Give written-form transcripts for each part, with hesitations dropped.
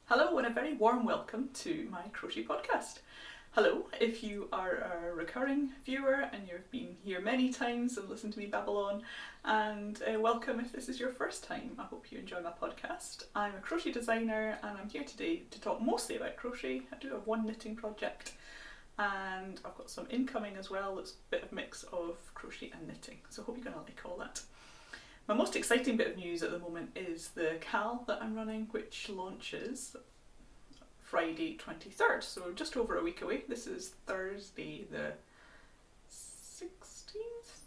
Hello and a very warm welcome to my crochet podcast. Hello, if you are a recurring viewer and you've been here many times and listened to me babble on, and welcome if this is your first time. I hope you enjoy my podcast. I'm a crochet designer and I'm here today to talk mostly about crochet. I do have one knitting project and I've got some incoming as well. It's a bit of a mix of crochet and knitting, so I hope you're going to like all that. My most exciting bit of news at the moment is the cowl that I'm running, which launches Friday 23rd, so just over a week away. This is Thursday the 16th?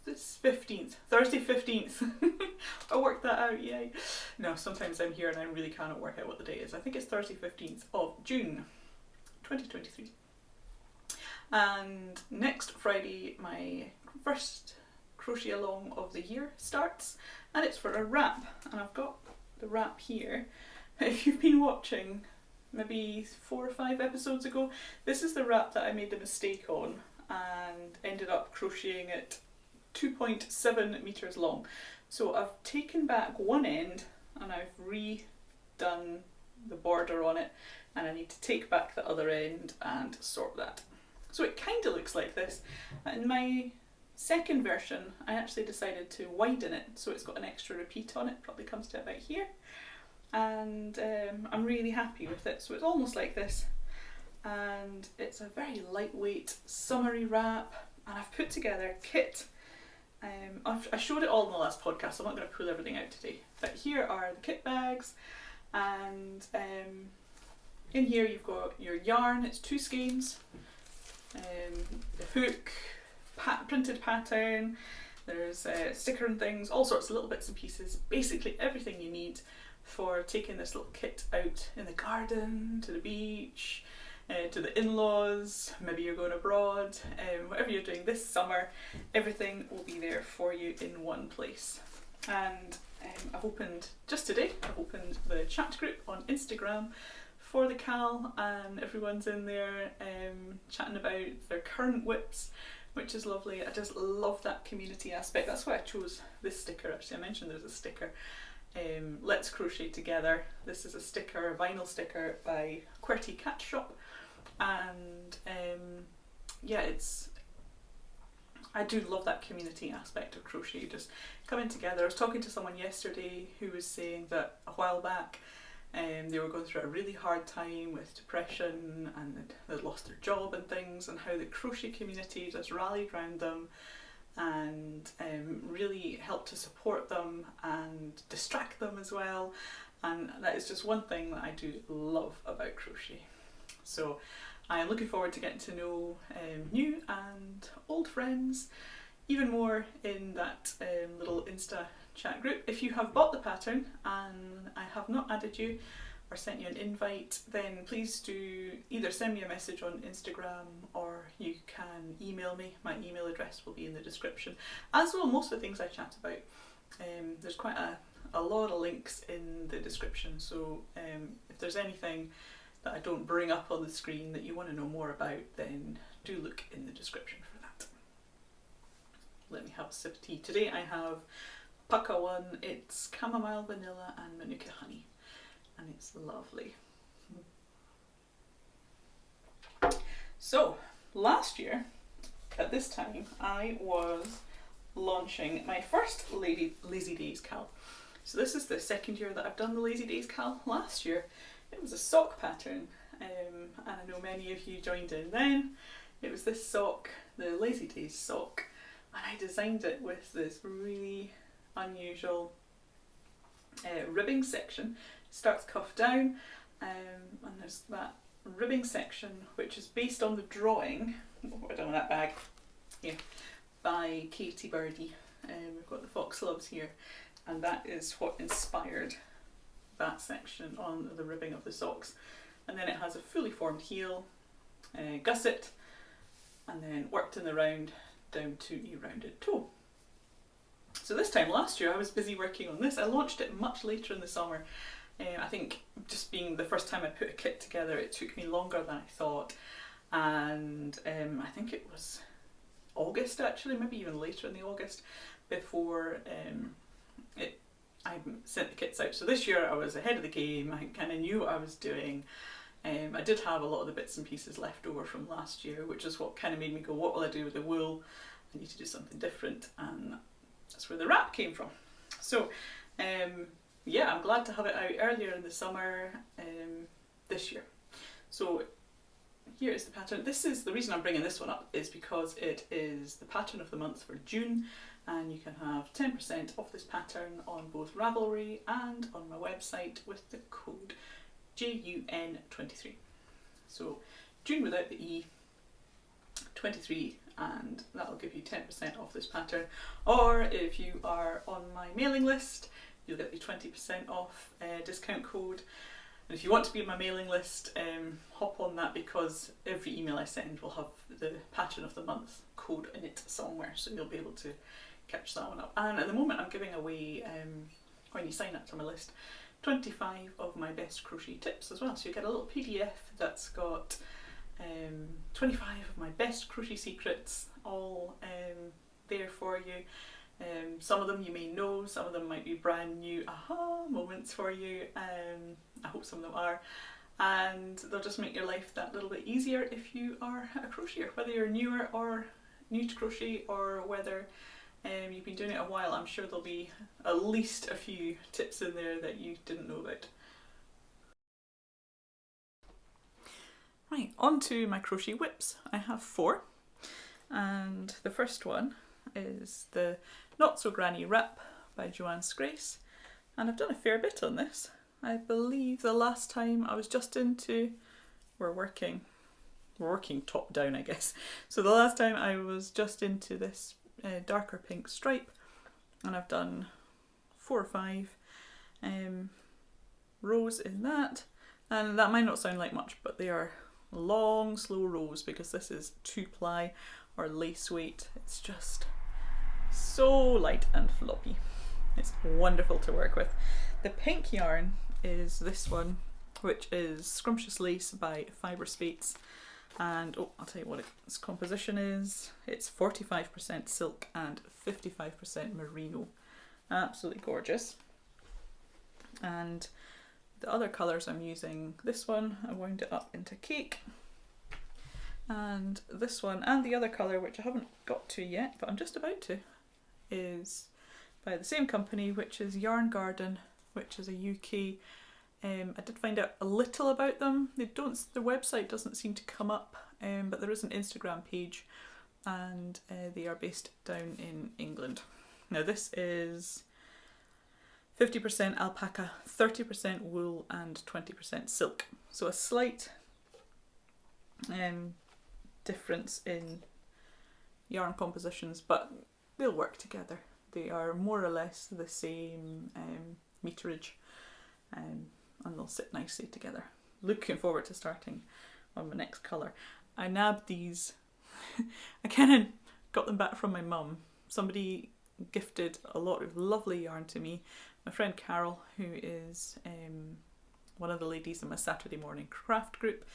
This 15th. Thursday 15th. I worked that out, yay. No, sometimes I'm here and I really cannot work out what the day is. I think it's Thursday 15th of June 2023. And next Friday my first crochet along of the year starts, and it's for a wrap, and I've got the wrap here. If you've been watching maybe 4 or 5 episodes ago, this is the wrap that I made a mistake on and ended up crocheting it 2.7 meters long. So I've taken back one end and I've redone the border on it, and I need to take back the other end and sort that. So it kind of looks like this. In my second version I actually decided to widen it so it's got an extra repeat on it, probably comes to about here, and I'm really happy with it. So it's almost like this, and it's a very lightweight summery wrap, and I've put together a kit. I showed it all in the last podcast, so I'm not going to pull everything out today, but here are the kit bags, and in here you've got your yarn. It's 2 skeins, the hook, printed pattern, there's a sticker and things, all sorts of little bits and pieces, basically everything you need for taking this little kit out in the garden, to the beach, to the in-laws, maybe you're going abroad, whatever you're doing this summer, everything will be there for you in one place. And I've opened, just today, I've opened the chat group on Instagram for the cowl, and everyone's in there chatting about their current whips, which is lovely. I just love that community aspect. That's why I chose this sticker. Actually, I mentioned there's a sticker. Let's Crochet Together. This is a sticker, a vinyl sticker by QWERTY Cat Shop, and yeah, I do love that community aspect of crochet, just coming together. I was talking to someone yesterday who was saying that a while back they were going through a really hard time with depression, and they'd lost their job and things, and how the crochet community just rallied around them and really helped to support them and distract them as well. And that is just one thing that I do love about crochet. So I am looking forward to getting to know new and old friends even more in that little Insta chat group. If you have bought the pattern and I have not added you or sent you an invite, then please do either send me a message on Instagram or you can email me. My email address will be in the description, as will most of the things I chat about. There's quite a lot of links in the description, so if there's anything that I don't bring up on the screen that you want to know more about, then do look in the description for that. Let me have a sip of tea. Today I have Pucka one. It's chamomile, vanilla and manuka honey, and it's lovely. So last year at this time I was launching my first Lazy Days cowl. So this is the second year that I've done the Lazy Days cowl. Last year it was a sock pattern, and I know many of you joined in then. It was this sock, the Lazy Days sock, and I designed it with this really unusual ribbing section. Starts cuff down, and there's that ribbing section which is based on the drawing, what on that bag here, by Katie Birdie. We've got the fox loves here, and that is what inspired that section on the ribbing of the socks. And then it has a fully formed heel, gusset, and then worked in the round down to a rounded toe. So this time last year I was busy working on this. I launched it much later in the summer. I think just being the first time I put a kit together, it took me longer than I thought, and I think it was August actually, maybe even later in the August, before it I sent the kits out. So this year I was ahead of the game, I kind of knew what I was doing. I did have a lot of the bits and pieces left over from last year, which is what kind of made me go, what will I do with the wool? I need to do something different, and that's where the wrap came from. So yeah, I'm glad to have it out earlier in the summer this year. So here is the pattern. This is the reason I'm bringing this one up, is because it is the pattern of the month for June, and you can have 10% off this pattern on both Ravelry and on my website with the code JUN23. So June without the E, 23, and that'll give you 10% off this pattern. Or if you are on my mailing list, you'll get the 20% off discount code. And if you want to be on my mailing list, hop on that, because every email I send will have the pattern of the month code in it somewhere, so you'll be able to catch that one up. And at the moment I'm giving away, when you sign up to my list, 25 of my best crochet tips as well. So you get a little PDF that's got 25 of my best crochet secrets all there for you. Some of them you may know, some of them might be brand new aha moments for you. I hope some of them are, and they'll just make your life that little bit easier if you are a crocheter, whether you're newer or new to crochet, or whether you've been doing it a while. I'm sure there'll be at least a few tips in there that you didn't know about. Right, on to my crochet whips. I have 4, and the first one is the Not So Granny Wrap by Joanne's Grace, and I've done a fair bit on this. I believe the last time I was just into, we're working top down, I guess. So the last time I was just into this darker pink stripe, and I've done 4 or 5 rows in that, and that might not sound like much, but they are long slow rows, because this is 2-ply or lace weight. It's just so light and floppy. It's wonderful to work with. The pink yarn is this one, which is Scrumptious Lace by Fibrespates, and oh, I'll tell you what its composition is. It's 45% silk and 55% merino. Absolutely gorgeous. And the other colours I'm using, this one I wound it up into cake, and this one, and the other colour, which I haven't got to yet but I'm just about to, is by the same company, which is Yarn Garden, which is a UK. I did find out a little about them. The website doesn't seem to come up, but there is an Instagram page, and they are based down in England. Now this is 50% alpaca, 30% wool and 20% silk. So a slight difference in yarn compositions, but they'll work together. They are more or less the same meterage, and they'll sit nicely together. Looking forward to starting on my next colour. I nabbed these, I kind of got them back from my mum. Somebody gifted a lot of lovely yarn to me. My friend Carol, who is one of the ladies in my Saturday morning craft group,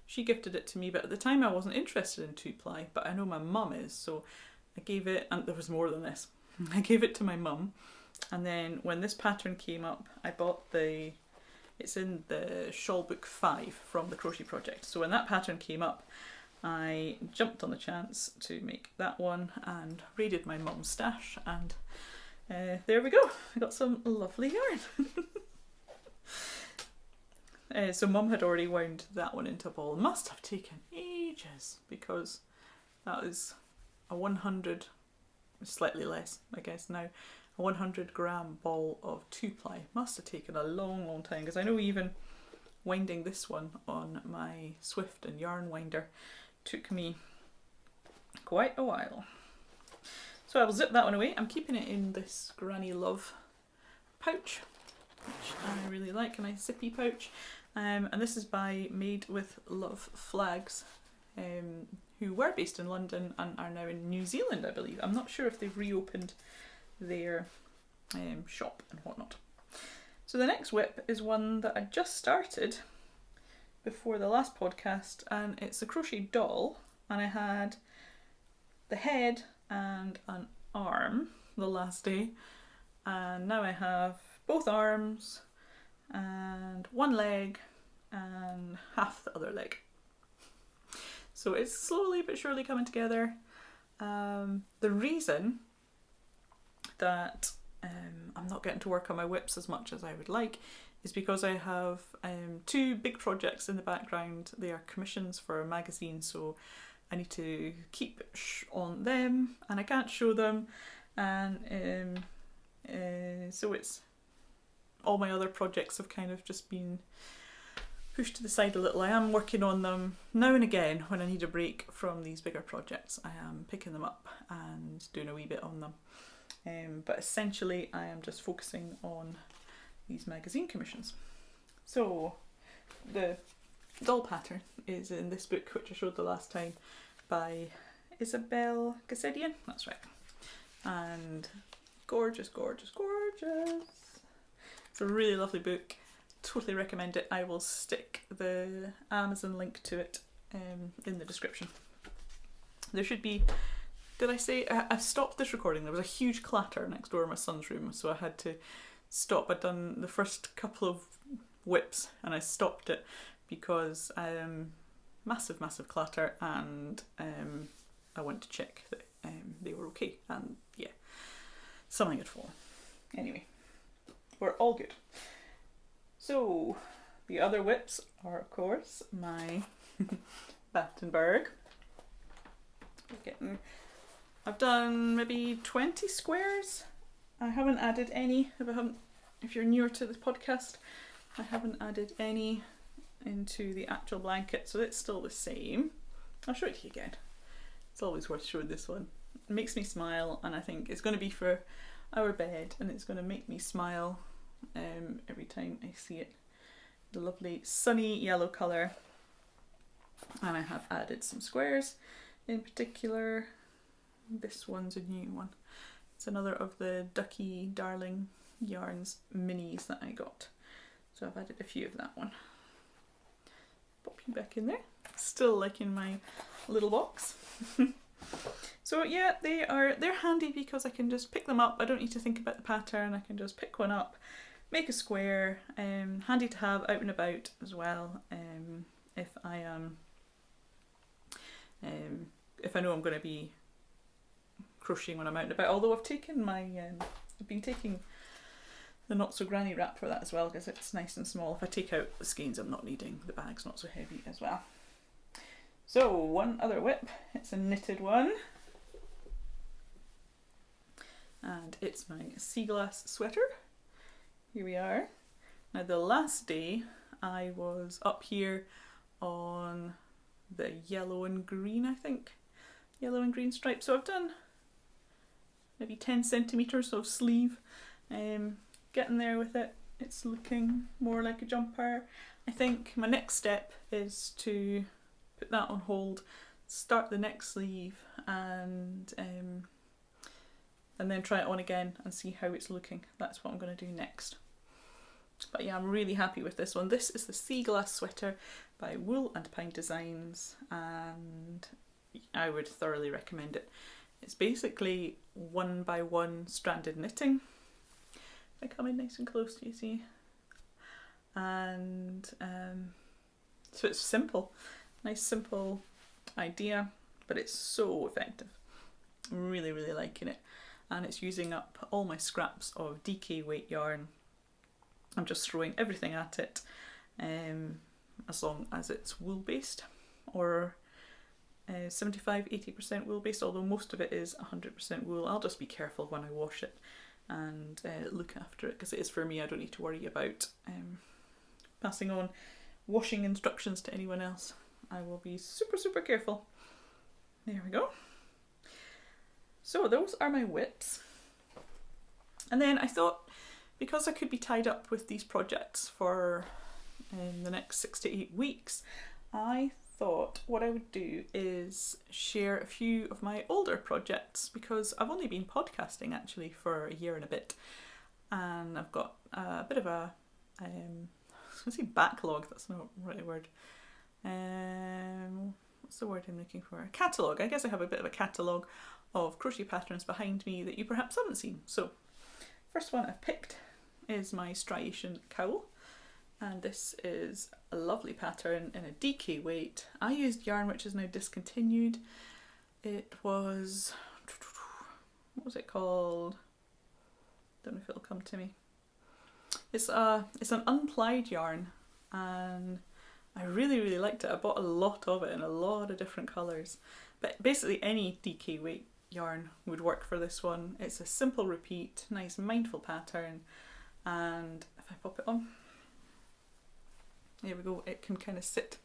she gifted it to me, but at the time I wasn't interested in 2-ply, but I know my mum is, so I gave it, and there was more than this. I gave it to my mum, and then when this pattern came up, I bought it's in the Shawl Book 5 from the Crochet Project. So when that pattern came up, I jumped on the chance to make that one and raided my mum's stash, and there we go. I got some lovely yarn. So mum had already wound that one into a ball. It must have taken ages, because that is a 100, slightly less I guess now, a 100-gram ball of 2-ply. Must have taken a long time, because I know even winding this one on my Swift and yarn winder took me quite a while. So I will zip that one away. I'm keeping it in this Granny Love pouch, which I really like, a nice zippy pouch. And this is by Made with Love Flags, who were based in London and are now in New Zealand, I believe. I'm not sure if they've reopened their shop and whatnot. So the next whip is one that I just started before the last podcast, and it's a crochet doll, and I had the head and an arm the last day, and now I have both arms and one leg and half the other leg. So it's slowly but surely coming together. The reason that I'm not getting to work on my whips as much as I would like is because I have two big projects in the background. They are commissions for a magazine, so I need to keep on them and I can't show them, and so it's all my other projects have kind of just been pushed to the side a little. I am working on them now and again when I need a break from these bigger projects. I am picking them up and doing a wee bit on them, but essentially I am just focusing on these magazine commissions. So the doll pattern is in this book, which I showed the last time, by Isabel Gassedian, that's right, and gorgeous, gorgeous, gorgeous. It's a really lovely book, totally recommend it. I will stick the Amazon link to it in the description. There should be, did I say, I've stopped this recording, there was a huge clatter next door in my son's room, so I had to stop. I'd done the first couple of whips and I stopped it because massive clatter, and I went to check that they were okay, and yeah, something had fallen. Anyway, we're all good. So the other whips are of course my Battenberg. I've done maybe 20 squares. I haven't added any. If you're newer to this podcast, I haven't added any into the actual blanket, so it's still the same. I'll show it to you again. It's always worth showing this one. It makes me smile, and I think it's going to be for our bed, and it's going to make me smile every time I see it. The lovely sunny yellow colour, and I have added some squares. In particular, this one's a new one. It's another of the Ducky Darling Yarns minis that I got, so I've added a few of that one. Pop you back in there, still like in my little box. So yeah, they're handy because I can just pick them up. I don't need to think about the pattern. I can just pick one up, make a square. Handy to have out and about as well. If I am, if I know I'm going to be crocheting when I'm out and about. Although I've taken my, I've been taking the not so granny wrap for that as well, because it's nice and small. If I take out the skeins, I'm not needing the bag's not so heavy as well. So one other whip, it's a knitted one, and it's my sea glass sweater. Here we are. Now the last day I was up here on the yellow and green, I think, yellow and green stripe, so I've done maybe 10 centimetres of sleeve. Getting there with it. It's looking more like a jumper. I think my next step is to put that on hold, start the next sleeve, and then try it on again and see how it's looking. That's what I'm going to do next. But yeah, I'm really happy with this one. This is the Sea Glass Sweater by Wool and Pine Designs, and I would thoroughly recommend it. It's basically 1x1 stranded knitting. I come in nice and close, do you see? And so it's simple, nice simple idea, but it's so effective. I'm really liking it, and it's using up all my scraps of DK weight yarn. I'm just throwing everything at it, as long as it's wool based, or 75-80% wool based, although most of it is 100% wool. I'll just be careful when I wash it and look after it, because it is for me. I don't need to worry about passing on washing instructions to anyone else. I will be super careful. There we go. So those are my whips, and then I thought, because I could be tied up with these projects for the next 6 to 8 weeks, I thought what I would do is share a few of my older projects, because I've only been podcasting actually for a year and a bit, and I've got a bit of a I was going to say backlog, that's not the right word. What's the word I'm looking for? A catalogue. I guess I have a bit of a catalogue of crochet patterns behind me that you perhaps haven't seen. So first one I've picked is my Striation Cowl, and this is a lovely pattern in a DK weight. I used yarn which is now discontinued. It was, what was it called? Don't know if it'll come to me. It's an unplied yarn, and I really liked it. I bought a lot of it in a lot of different colours. But basically any DK weight yarn would work for this one. It's a simple repeat, nice mindful pattern, and if I pop it on, there we go, it can kind of sit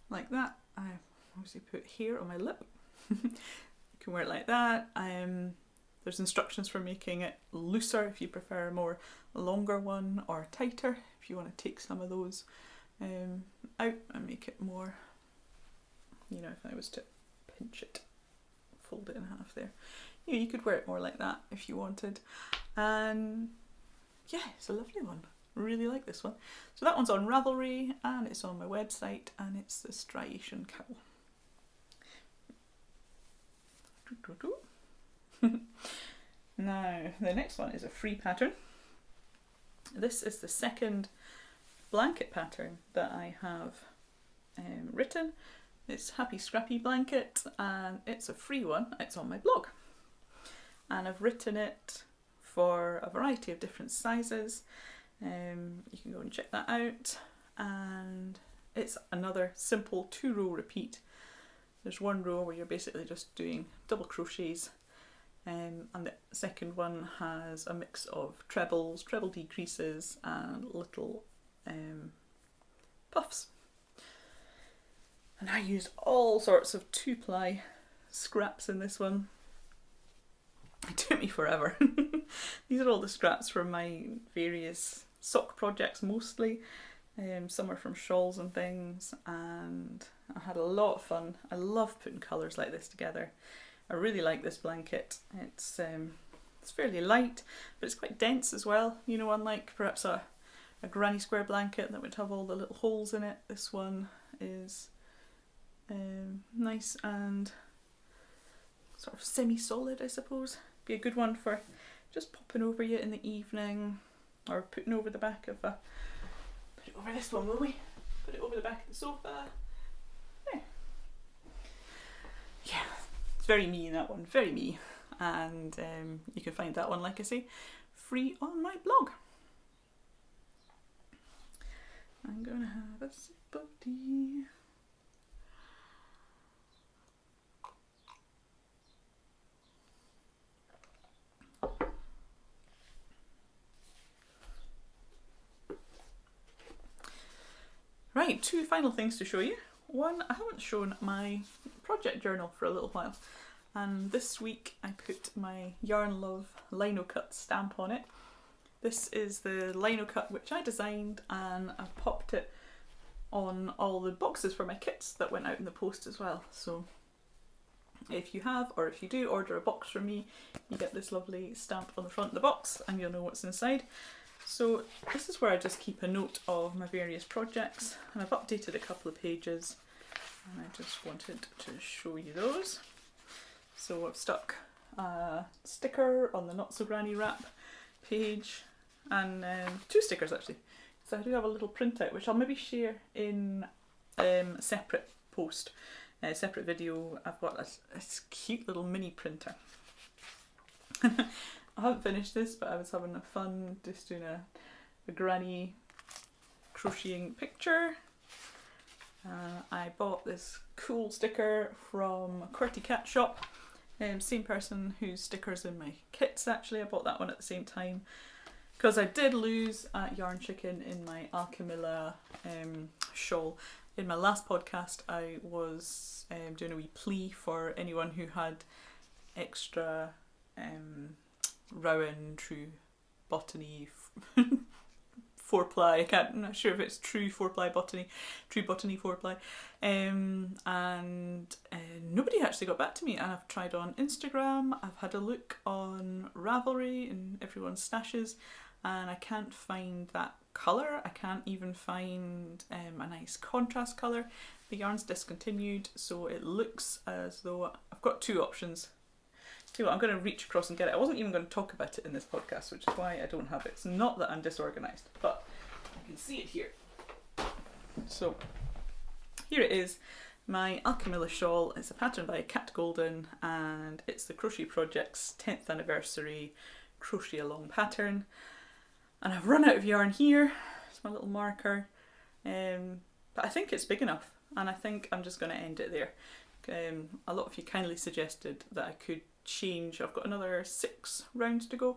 like that. I obviously put hair on my lip. You can wear it like that. There's instructions for making it looser if you prefer a more longer one, or tighter if you want to take some of those out and make it more, you know, if I was to pinch it, fold it in half there. Yeah, you could wear it more like that if you wanted. And yeah, it's a lovely one. Really like this one. So that one's on Ravelry and it's on my website, and it's the Striation Cowl. Now, the next one is a free pattern. This is the second blanket pattern that I have written. It's Happy Scrappy Blanket, and it's a free one. It's on my blog. And I've written it for a variety of different sizes. You can go and check that out. And it's another simple 2-row repeat. There's one row where you're basically just doing double crochets, and the second one has a mix of trebles, treble decreases, and little puffs. And I used all sorts of 2-ply scraps in this one. It took me forever. These are all the scraps from my various sock projects mostly. Some are from shawls and things, and I had a lot of fun. I love putting colours like this together. I really like this blanket. It's fairly light, but it's quite dense as well. You know, unlike perhaps a granny square blanket that would have all the little holes in it, this one is nice and sort of semi-solid, I suppose. Be a good one for just popping over you in the evening, or putting over the back of a... Put it over this one, will we? Put it over the back of the sofa. There. Yeah, it's very me, that one, very me. And you can find that one, like I say, free on my blog. I'm gonna have a sip of tea. Right, 2 final things to show you. One, I haven't shown my project journal for a little while, and this week I put my Yarn Love lino cut stamp on it. This is the lino cut which I designed, and I've popped it on all the boxes for my kits that went out in the post as well. So if you have, or if you do order a box from me, you get this lovely stamp on the front of the box and you'll know what's inside. So this is where I just keep a note of my various projects, and I've updated a couple of pages, and I just wanted to show you those. So I've stuck a sticker on the Not So Granny Wrap page, and 2 stickers actually. So I do have a little printout which I'll maybe share in a separate post, a separate video. I've got a cute little mini printer. I haven't finished this, but I was having a fun just doing a granny crocheting picture. I bought this cool sticker from a QWERTY Cat shop. Same person whose sticker's in my kits actually. I bought that one at the same time because I did lose at Yarn Chicken in my Alchemilla shawl. In my last podcast I was doing a wee plea for anyone who had extra Rowan True Botany 4-ply. I'm not sure if it's True 4-ply Botany, True Botany 4-ply, and nobody actually got back to me. And I've tried on Instagram, I've had a look on Ravelry and everyone's stashes, and I can't find that colour. I can't even find a nice contrast colour. The yarn's discontinued, so it looks as though I've got 2 options. See what, I'm going to reach across and get it. I wasn't even going to talk about it in this podcast, which is why I don't have it. It's not that I'm disorganised, but I can see it here. So here it is, my Alchemilla shawl. It's a pattern by Cat Golden, and it's the Crochet Project's 10th anniversary crochet along pattern. And I've run out of yarn here. It's my little marker, but I think it's big enough, and I think I'm just going to end it there. A lot of you kindly suggested that I could change. I've got another 6 rounds to go.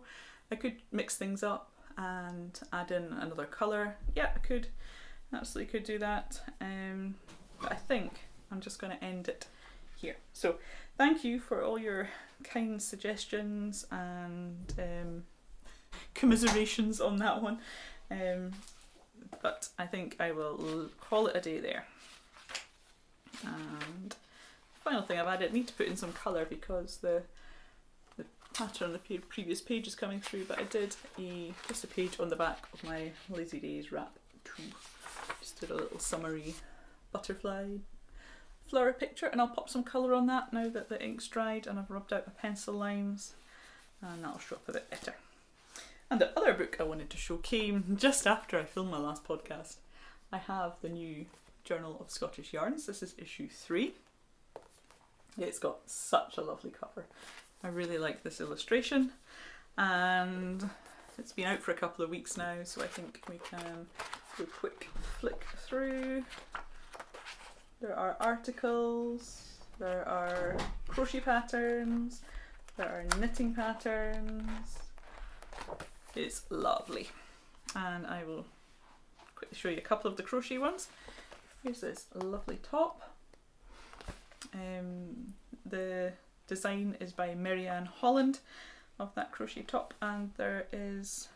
I could mix things up and add in another colour. Yeah, I could, absolutely could do that. But I think I'm just going to end it here. So thank you for all your kind suggestions and commiserations on that one. But I think I will call it a day there. And final thing I've added, I need to put in some colour because the pattern on the previous page is coming through, but I did just a page on the back of my Lazy Days wrap too. Just did a little summery butterfly flower picture, and I'll pop some colour on that now that the ink's dried and I've rubbed out my pencil lines, and that'll show up a bit better. And the other book I wanted to show came just after I filmed my last podcast. I have the new Journal of Scottish Yarns. This is issue 3. It's got such a lovely cover. I really like this illustration, and it's been out for a couple of weeks now, so I think we can do a quick flick through. There are articles, there are crochet patterns, there are knitting patterns. It's lovely, and I will quickly show you a couple of the crochet ones. Here's this lovely top. The design is by Marianne Holland of that crochet top, and there is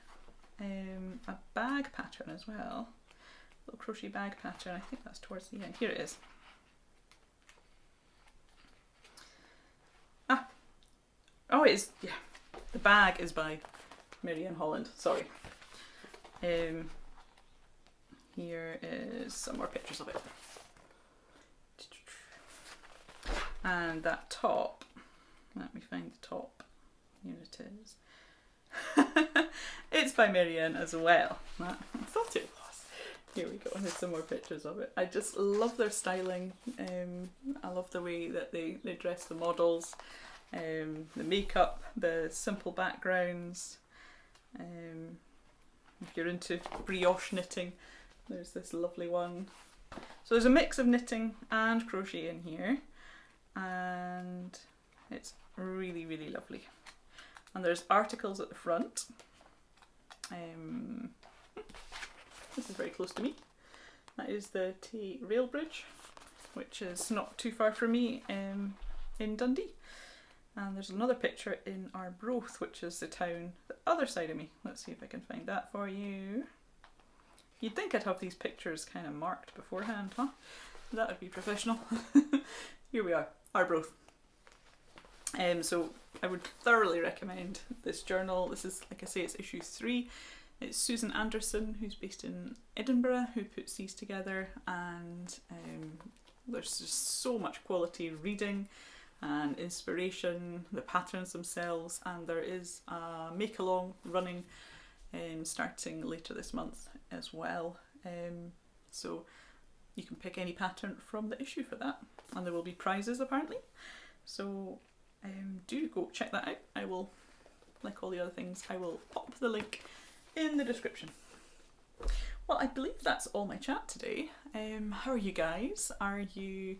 a bag pattern as well, a little crochet bag pattern. I think that's towards the end. Here it is. Oh, it is, yeah, the bag is by Marianne Holland, sorry. Here is some more pictures of it. And that top, let me find the top, here it is. It's by Marianne as well. I thought it was. Here we go, here's some more pictures of it. I just love their styling. I love the way that they dress the models, the makeup, the simple backgrounds. If you're into brioche knitting, there's this lovely one. So there's a mix of knitting and crochet in here, and it's really, really lovely. And there's articles at the front. This is very close to me. That is the Tay Rail Bridge, which is not too far from me in Dundee. And there's another picture in Arbroath, which is the town the other side of me. Let's see if I can find that for you. You'd think I'd have these pictures kind of marked beforehand, huh? That would be professional. Here we are, Arbroath. So I would thoroughly recommend this journal. This is, like I say, it's issue 3. It's Susan Anderson, who's based in Edinburgh, who puts these together, and there's just so much quality reading and inspiration, the patterns themselves, and there is a make-along running starting later this month as well. So you can pick any pattern from the issue for that, and there will be prizes apparently. So do go check that out. I will, like all the other things, I will pop the link in the description. Well, I believe that's all my chat today. How are you guys? Are you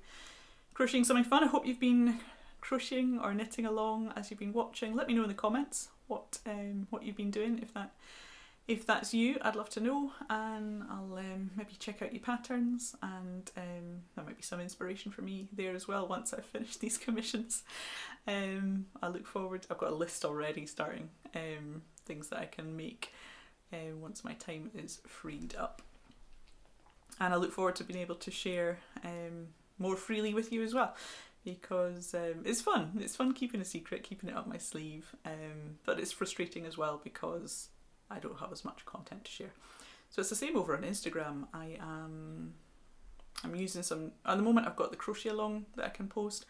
crocheting something fun? I hope you've been crocheting or knitting along as you've been watching. Let me know in the comments what you've been doing. If that's you, I'd love to know, and I'll maybe check out your patterns, and there might be some inspiration for me there as well once I've finished these commissions. I look forward. I've got a list already starting things that I can make once my time is freed up, and I look forward to being able to share more freely with you as well, because it's fun. It's fun keeping a secret, keeping it up my sleeve, but it's frustrating as well because I don't have as much content to share. So it's the same over on Instagram. I'm using some, at the moment I've got the crochet along that I can post,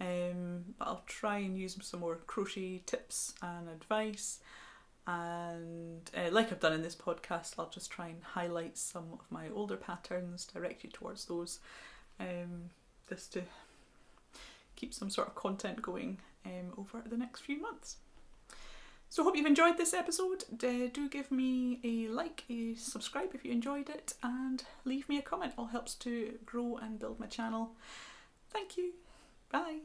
but I'll try and use some more crochet tips and advice, and like I've done in this podcast, I'll just try and highlight some of my older patterns, direct you towards those, just to keep some sort of content going over the next few months. So hope you've enjoyed this episode. Do give me a like, a subscribe if you enjoyed it, and leave me a comment. All helps to grow and build my channel. Thank you. Bye.